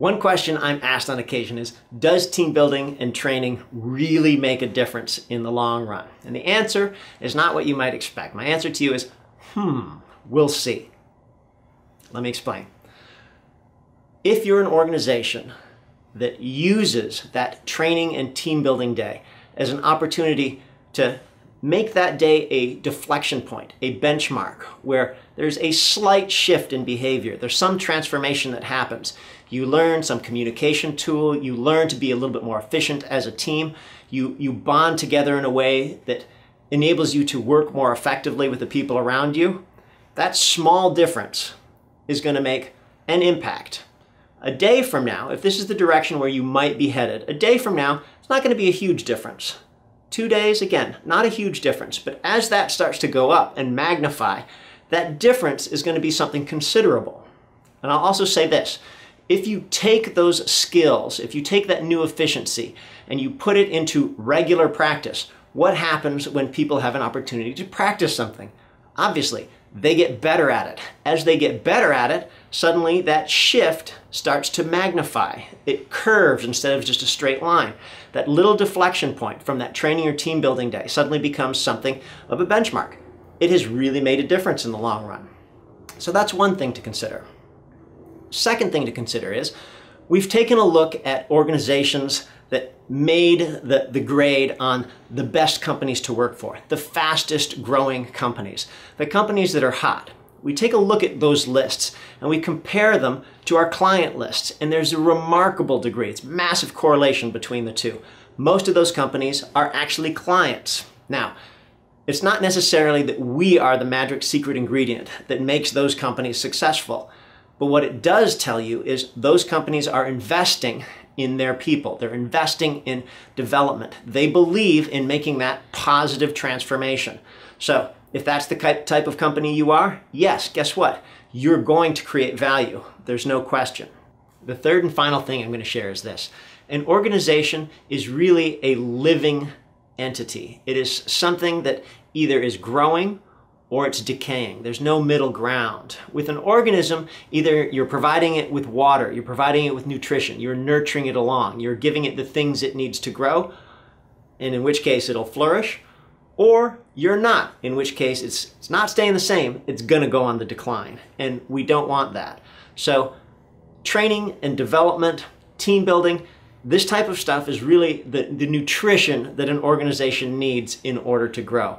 One question I'm asked on occasion is, does team building and training really make a difference in the long run? And the answer is not what you might expect. My answer to you is, we'll see. Let me explain. If you're an organization that uses that training and team building day as an opportunity to make that day a deflection point, a benchmark, where there's a slight shift in behavior, there's some transformation that happens. You learn some communication tool, you learn to be a little bit more efficient as a team, you bond together in a way that enables you to work more effectively with the people around you. That small difference is going to make an impact. A day from now, if this is the direction where you might be headed, a day from now, it's not going to be a huge difference. 2 days, again, not a huge difference, but as that starts to go up and magnify, that difference is going to be something considerable. And I'll also say this, if you take those skills, if you take that new efficiency and you put it into regular practice, what happens when people have an opportunity to practice something? Obviously, they get better at it. As they get better at it, suddenly that shift starts to magnify. It curves instead of just a straight line. That little deflection point from that training or team building day suddenly becomes something of a benchmark. It has really made a difference in the long run. So that's one thing to consider. Second thing to consider is we've taken a look at organizations that made the grade on the best companies to work for, the fastest growing companies, the companies that are hot. We take a look at those lists and we compare them to our client lists, and there's a remarkable degree, it's massive correlation between the two. Most of those companies are actually clients. Now, it's not necessarily that we are the magic secret ingredient that makes those companies successful, but what it does tell you is those companies are investing in their people. They're investing in development. They believe in making that positive transformation. So if that's the type of company you are, yes, guess what? You're going to create value. There's no question. The third and final thing I'm going to share is this. An organization is really a living entity. It is something that either is growing or it's decaying. There's no middle ground. With an organism, either you're providing it with water, you're providing it with nutrition, you're nurturing it along, you're giving it the things it needs to grow, and in which case it'll flourish, or you're not, in which case it's not staying the same, it's gonna go on the decline, and we don't want that. So training and development, team building, this type of stuff is really the nutrition that an organization needs in order to grow.